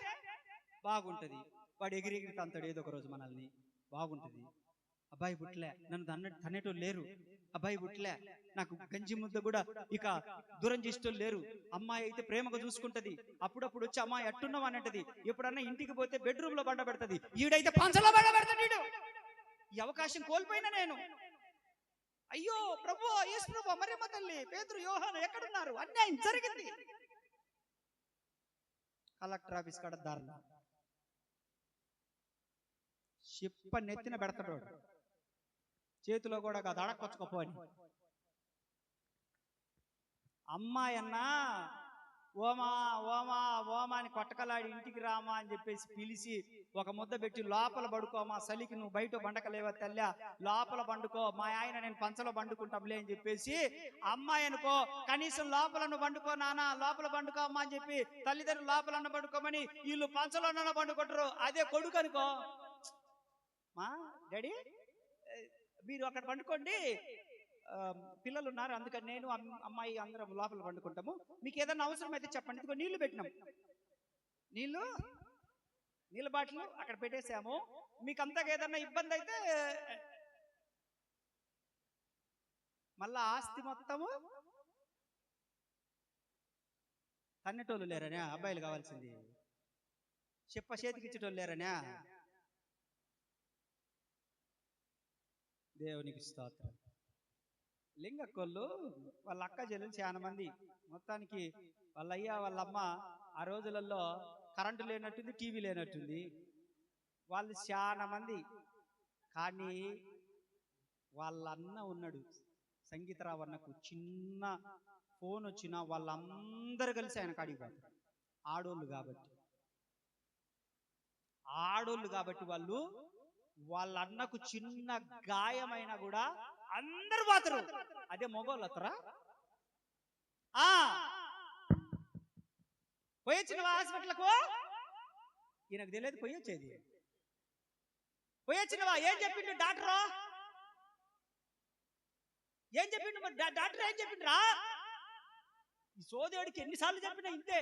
బాగుంటది, వాడు ఎగిరెగిరి తంతాడు ఏదో ఒక రోజు మనల్ని, బాగుంటది. అబ్బాయి పుట్టలే, నన్ను తన్నేటోళ్ళు లేరు. అబ్బాయి పుట్టలే, నాకు గంజి ముద్ద కూడా ఇక దూరం చేసేటోళ్ళు లేరు. అమ్మాయి అయితే ప్రేమగా చూసుకుంటది. అప్పుడప్పుడు వచ్చి అమ్మాయి అట్టున్నావు అని అంటది. ఎప్పుడన్నా ఇంటికి పోతే బెడ్రూమ్ లో బండ పెడతది. ఈడైతే పంచలో బండ పెడతాడు. ఈ అవకాశం కోల్పోయినా నేను. అయ్యో ప్రభు, యేసు ప్రభు, మరియమ్మ తల్లి, పేతురు, యోహాను ఎక్కడున్నారు? అన్యాయం జరిగింది. కలెక్టర్ ఆఫీస్ కాడ దారుణ చెప్ప నెత్తిన పెడతాడు. చేతిలో కూడా కాదు, అడక్కొచ్చుకోపోని. అమ్మాయి అన్నా ఓమా ఓమా ఓమా అని కొట్టకలాడి ఇంటికి రామా అని చెప్పేసి పిలిచి ఒక ముద్ద పెట్టి లోపల పడుకోమా, చలికి నువ్వు బయట బండకలేవా తల్లి, లోపల పండుకో, మా ఆయన నేను పంచలో పండుకుంటాంలే అని చెప్పేసి, అమ్మాయి అనుకో కనీసం లోపల నువ్వు పండుకో నాన్న, లోపల పండుకో అమ్మా అని చెప్పి తల్లిదండ్రులు లోపలన్న పండుకోమని వీళ్ళు పంచలోనన్నా పండుకుంటారు. అదే కొడుకు అనుకో, మా డాడీ మీరు అక్కడ పండుకోండి, పిల్లలు ఉన్నారు అందుకని నేను అమ్మాయి అందరం లోపల పండుకుంటాము, మీకు ఏదైనా అవసరం అయితే చెప్పండి, ఇదిగో నీళ్లు పెట్టినాం, నీళ్ళ బాటిల్ అక్కడ పెట్టేసాము, మీకు అంతగా ఏదన్నా ఇబ్బంది అయితే. మళ్ళా ఆస్తి మొత్తము తన్నేటోళ్ళు లేరనే, అబ్బాయిలు కావాల్సింది చెప్ప చేతికిచ్చేటోళ్ళు లేరనే. దేవునికి స్తోత్రం. లింగక్కళ్ళు వాళ్ళ అక్క చెల్లెలు చాలా మంది. మొత్తానికి వాళ్ళ అయ్య వాళ్ళ అమ్మ ఆ రోజులలో కరెంటు లేనట్టుంది, టీవీ లేనట్టుంది. వాళ్ళు చాలా మంది. కానీ వాళ్ళ అన్న ఉన్నాడు సంగీతరావు అన్నకు. చిన్న ఫోన్ వచ్చినా వాళ్ళందరూ కలిసి ఆయన కాడికి పోతారు. ఆడోళ్ళు కాబట్టి వాళ్ళు వాళ్ళ అన్నకు చిన్న గాయమైనా కూడా అందరు పోతారు. అదే మగవాళ్ళు అత్తరా పోయొచ్చినవా హాస్పిటల్కు? ఈయనకు తెలియదు పోయొచ్చేది. పోయొచ్చినవా? ఏం చెప్పిండు డాక్టరు? ఏం చెప్పిండు డాక్టర్? ఏం చెప్పిండ్రా? ఈ సోదేవుడికి ఎన్నిసార్లు చెప్పినా ఇంతే.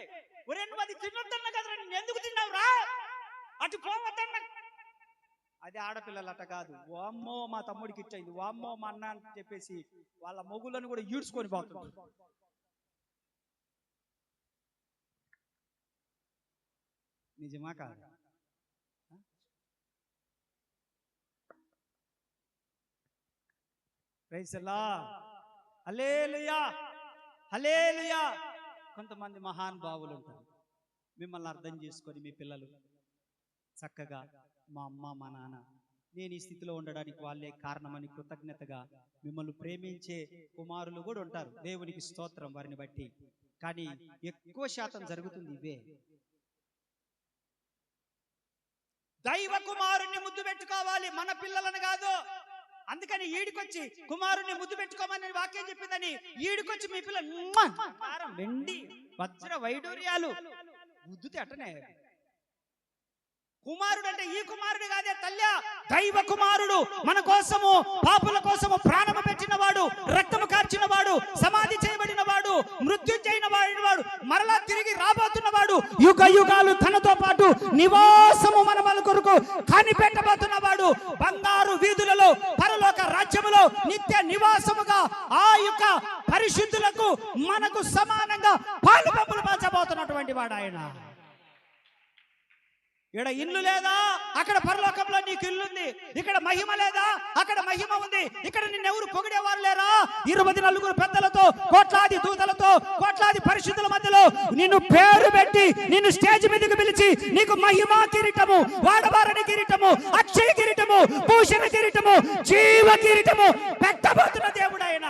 ఒరే నువ్వు అది తినొద్దన్నా కదరా, నేను ఎందుకు తిన్నావురా? అటు పోవద్దన్నా. అది ఆడపిల్లలు అట కాదు. వామ్మో మా తమ్ముడికి ఇచ్చయింది, వామ్మో మా అన్న అని చెప్పేసి వాళ్ళ మొగులను కూడా ఈడ్చుకొని పోతుంది. నిజమా కాదు? ప్రైజ్ లార్డ్, హల్లెలూయా, హల్లెలూయా. కొంతమంది మహానుభావులు ఉంటారు. మిమ్మల్ని అర్థం చేసుకొని మీ పిల్లలు చక్కగా మా అమ్మ మా నాన్న నేను ఈ స్థితిలో ఉండడానికి వాళ్ళే కారణమని కృతజ్ఞతగా మిమ్మల్ని ప్రేమించే కుమారులు కూడా ఉంటారు. దేవునికి స్తోత్రం వారిని బట్టి. కానీ ఎక్కువ శాతం జరుగుతుంది ఇవే. దైవ కుమారుణ్ణి ముద్దు పెట్టుకోవాలి, మన పిల్లలను కాదు. అందుకని ఈడికొచ్చి కుమారుణ్ణి ముద్దు పెట్టుకోమని వాక్యం చెప్పిందని ఈడికొచ్చి మీ పిల్లలు వెండి వజ్ర వైడూర్యాలు ముద్దుతే అట్టనే. కుమారుడు అంటే ఈ కుమారుడు కాదే తల్లి, దైవ కుమారుడు. మన కోసము పాపుల కోసము ప్రాణము పెట్టిన వాడు, రక్తము కార్చిన వాడు, సమాధి చేయబడిన వాడు, మృత్యుంజైన వాడు, మరలా తిరిగి రాబోతున్న వాడు, యుగ యుగాలు తనతో పాటు నివాసము మన కొరకు కనిపెట్టబోతున్న వాడు, బంగారు వీధులలో పరలోక రాజ్యములో నిత్య నివాసముగా ఆ యొక్క పరిశుద్ధులకు మనకు సమానంగా పాలు పంపులు పంచబోతున్నటువంటి వాడు ఆయన. ఇక్కడ ఇల్లు లేదా, అక్కడ పరలోకంలో నీకు ఇల్లుంది. ఇక్కడ మహిమ లేదా, అక్కడ మహిమ ఉంది. ఇక్కడ నిన్నెవరు పొగిడేవారు లేరా? 24 పెద్దలతో, కోట్లాది దూతలతో, కోట్లాది పరిశుద్ధుల మధ్యలో నిన్ను పేరు పెట్టి నిన్ను స్టేజ్ మీదకి పిలిచి నీకు మహిమా కిరీటము, వాడవారని కిరీటము, అక్షయ కిరీటము, భూషణ కిరీటము, జీవ కిరీటము పెట్టబోతున్న దేవుడు ఆయన.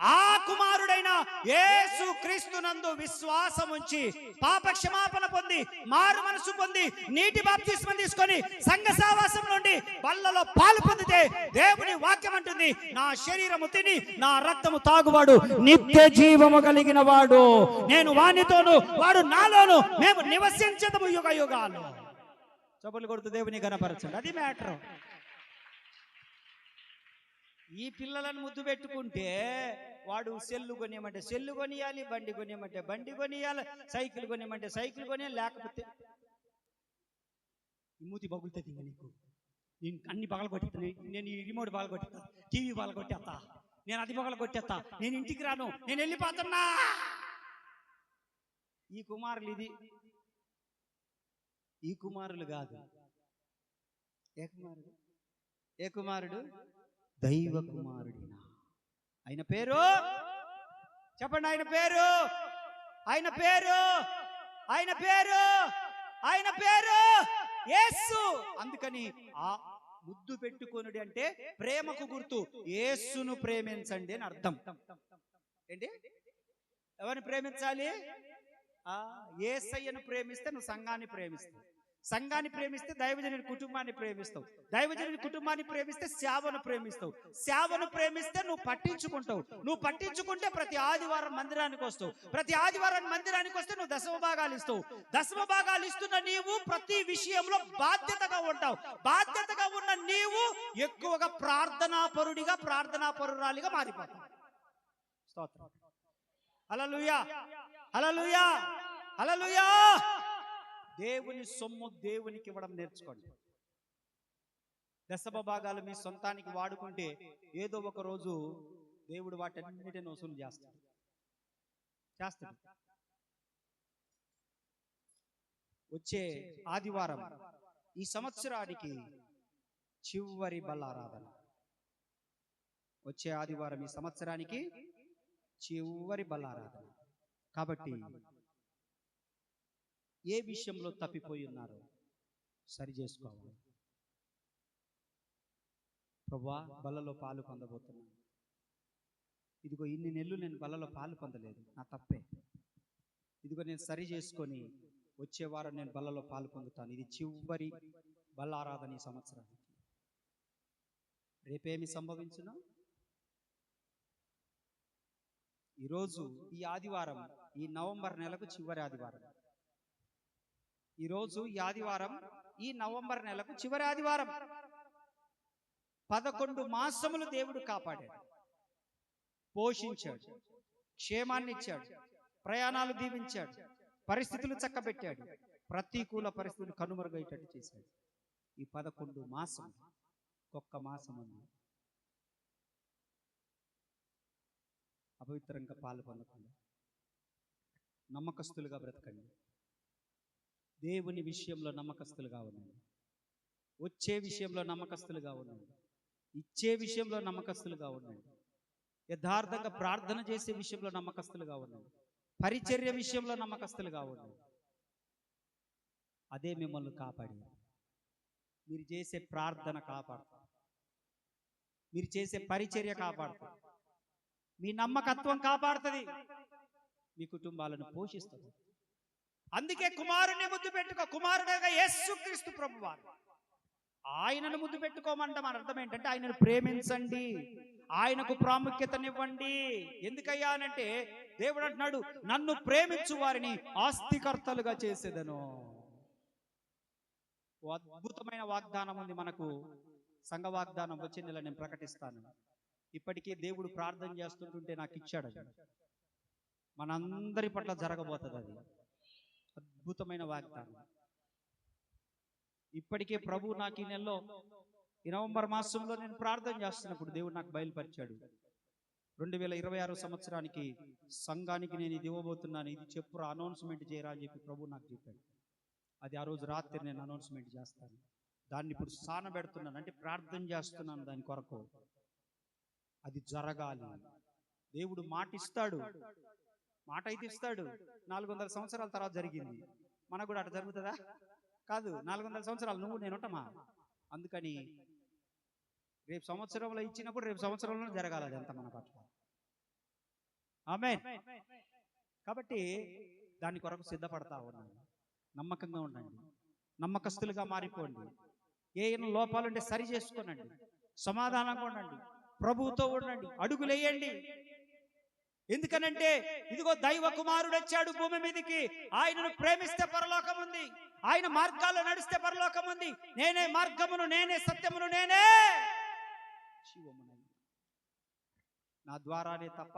ఆ కుమారుడైన యేసు క్రీస్తునందు విశ్వాసం ఉంచి పాప క్షమాపణ పొంది మారు మనసు పొంది నీటి బాప్తిస్మం తీసుకొని సంఘ సావాసం నుండి బల్లలో పాలు పొందితే దేవుని వాక్యం అంటుంది, నా శరీరము తిని నా రక్తము తాగువాడు నిత్య జీవము కలిగిన వాడు, నేను వానితోను వాడు నాలోను, మేము నివసించదము యుగ యుగాలు. చప్పట్లు కొడుతూ దేవుని ఘనపరచండి. అది మ్యాటర్. ఈ పిల్లలను ముద్దు పెట్టుకుంటే వాడు సెల్లు కొనియమంటే సెల్లు కొనియాలి, బండి కొనియమంటే బండి కొనియాలి, సైకిల్ కొనియమంటే సైకిల్ కొనియాలి. లేకపోతే మూతి పగులుతుంది. నీకు నేను అన్ని పగలు కొట్టేస్తాను, నేను ఈ రిమోట్ పగలు కొట్టేస్తా, టీవీ పగలు కొట్టేస్తా, నేను అది పగలు కొట్టేస్తా, నేను ఇంటికి రాను, నేను వెళ్ళిపోతున్నా. ఈ కుమారులు ఇది. ఈ కుమారులు కాదు. ఏ కుమారుడు? దైవ కుమారుడినా. ఆయన పేరు చెప్పండి. ఆయన పేరు, ఆయన పేరు, ఆయన పేరు, ఆయన పేరు యేసు. అందుకని ఆ ముద్దు పెట్టుకొనుడి అంటే ప్రేమకు గుర్తు. యేసును ప్రేమించండి అని అర్థం. ఏంటి? ఎవరిని ప్రేమించాలి? యేసయ్యను ప్రేమిస్తే నువ్వు సంఘాన్ని ప్రేమిస్తావు, సంఘాన్ని ప్రేమిస్తే దైవజనుని కుటుంబాన్ని ప్రేమిస్తావు, దైవజనుని కుటుంబాన్ని ప్రేమిస్తే సేవను ప్రేమిస్తావు, సేవను ప్రేమిస్తే నువ్వు పట్టించుకుంటావు, నువ్వు పట్టించుకుంటే ప్రతి ఆదివారం మందిరానికి వస్తావు, ప్రతి ఆదివారం మందిరానికి వస్తే నువ్వు దశమ భాగాలు ఇస్తావు, దశమ భాగాలు ఇస్తున్న నీవు ప్రతి విషయంలో బాధ్యతగా ఉంటావు. బాధ్యతగా ఉన్న నీవు ఎక్కువగా ప్రార్థనాపరుడిగా, ప్రార్థనాపరురాలిగా మారిపోతావు. స్తోత్రం. హల్లెలూయా, హల్లెలూయా, హల్లెలూయా. దేవుని సొమ్ము దేవునికి ఇవ్వడం నేర్చుకోండి. దశమ భాగాలు మీ సొంతానికి వాడుకుంటే ఏదో ఒక రోజు దేవుడు వాటన్నిటిని వసూలు చేస్తాడు. వచ్చే ఆదివారం ఈ సంవత్సరానికి చివరి బలారాధన. వచ్చే ఆదివారం ఈ సంవత్సరానికి చివరి బలారాధన. కాబట్టి ఏ విషయంలో తప్పిపోయి ఉన్నారో సరి చేసుకోవాలి. ప్రభువా, బలలో పాలు పొందబోతున్నాను. ఇదిగో ఇన్ని నెలలు నేను బలలో పాలు పొందలేదు, నా తప్పే. ఇదిగో నేను సరి చేసుకొని వచ్చే వారం నేను బలలో పాలు పొందుతాను. ఇది చివరి బలారాధన ఈ సంవత్సరానికి. రేపేమి సంభవించును? ఈరోజు ఈ ఆదివారం ఈ నవంబర్ నెలకు చివరి ఆదివారం. ఈరోజు ఈ ఆదివారం ఈ నవంబర్ నెలకు చివరి ఆదివారం. 11 మాసములు దేవుడు కాపాడాడు, పోషించాడు, క్షేమాన్ని ఇచ్చాడు, ప్రయాణాలు దీవించాడు, పరిస్థితులు చక్కబెట్టాడు, ప్రతికూల పరిస్థితులు కనుమరుగయ్యేటట్టు చేశాడు. ఈ 11 మాసం ఒక్క మాసం ఉంది అపవిత్రంగా పాలు పొందకుండా నమ్మకస్తులుగా బ్రతకండి. దేవుని విషయంలో నమ్మకస్తులుగా ఉండండి. వచ్చే విషయంలో నమ్మకస్తులుగా ఉండండి. ఇచ్చే విషయంలో నమ్మకస్తులుగా ఉండండి. యథార్థంగా ప్రార్థన చేసే విషయంలో నమ్మకస్తులుగా ఉండండి. పరిచర్య విషయంలో నమ్మకస్తులుగా ఉండండి. అదే మిమ్మల్ని కాపాడి, మీరు చేసే ప్రార్థన కాపాడుతుంది, మీరు చేసే పరిచర్య కాపాడుతుంది, మీ నమ్మకత్వం కాపాడుతుంది, మీ కుటుంబాలను పోషిస్తుంది. అందుకే కుమారుని ముద్దు పెట్టుకో. కుమారుడుగా యేసుక్రీస్తు ప్రభువారు, ఆయనను ముద్దు పెట్టుకోమంటే మన అర్థం ఏంటంటే ఆయనను ప్రేమించండి, ఆయనకు ప్రాముఖ్యతనివ్వండి. ఎందుకయ్యా అనంటే దేవుడు అంటున్నాడు, నన్ను ప్రేమించు వారిని ఆస్తికర్తలుగా చేసేదను. అద్భుతమైన వాగ్దానం ఉంది మనకు. సంఘ వాగ్దానం వచ్చే నెల నేను ప్రకటిస్తాను. ఇప్పటికే దేవుడు ప్రార్థన చేస్తుంటుంటే నాకు ఇచ్చాడు. మనందరి పట్ల జరగబోతుంది. అది అద్భుతమైన వాగ్దానం. ఇప్పటికే ప్రభు నాకు ఈ నెలలో ఈ నవంబర్ మాసంలో నేను ప్రార్థన చేస్తున్నప్పుడు దేవుడు నాకు బయలుపరిచాడు. 2026 సంవత్సరానికి సంఘానికి నేను ఇది ఇవ్వబోతున్నాను, ఇది చెప్పురా, అనౌన్స్మెంట్ చేయరా అని చెప్పి ప్రభు నాకు చెప్పాడు. అది ఆ రోజు రాత్రి నేను అనౌన్స్మెంట్ చేస్తాను. దాన్ని ఇప్పుడు సానబెడుతున్నాను, అంటే ప్రార్థన చేస్తున్నాను దాని కొరకు. అది జరగాలి. దేవుడు మాట ఇస్తాడు, మాట అయితే ఇస్తాడు. 400 సంవత్సరాల తర్వాత జరిగింది, మనకు కూడా అటు జరుగుతుందా? కాదు. 400 సంవత్సరాలు నువ్వు నేను ఉంటామా? అందుకని రేపు సంవత్సరంలో ఇచ్చినప్పుడు రేపు సంవత్సరంలో జరగాలి అదంతా మన పట్ల. ఆమేన్. కాబట్టి దాని కొరకు సిద్ధపడతా ఉన్నాను. నమ్మకంగా ఉండండి, నమ్మకస్తులుగా మారిపోండి. ఏమైనా లోపాలుంటే సరి చేసుకోనండి, సమాధానంగా ఉండండి, ప్రభువుతో ఉండండి, అడుగులేయండి. ఎందుకనంటే ఇదిగో దైవ కుమారుడు వచ్చాడు భూమి మీదకి. ఆయనను ప్రేమిస్తే పరలోకం ఉంది, ఆయన మార్గాల్లో నడిస్తే పరలోకం ఉంది. నేనే మార్గమును, నేనే సత్యమును, నేనే జీవమును. నా ద్వారానే తప్ప.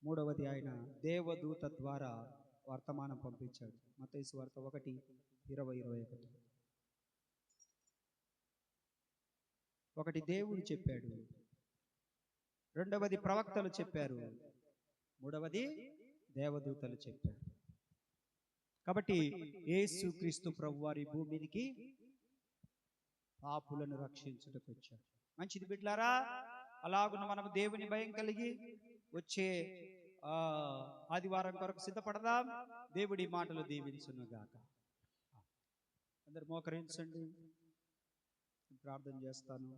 మూడవది, ఆయన దేవదూత ద్వారా వర్తమానం పంపించాడు. మత్తయి సువార్త 1:20-21. ఒకటి దేవుడు చెప్పాడు, రెండవది ప్రవక్తలు చెప్పారు, మూడవది దేవదూతలు చెప్పారు. కాబట్టి యేసుక్రీస్తు ప్రభువారి భూమి మీదకి పాపులను రక్షించుటకు వచ్చాడు. మంచిది బిడ్డలారా, అలాగున మనము దేవుని భయం కలిగి వచ్చే ఆదివారం కొరకు సిద్ధపడదాం. దేవుడి మాటలు దీవించునుగాక. అందరు మోకరించండి, ప్రార్థన చేస్తాను.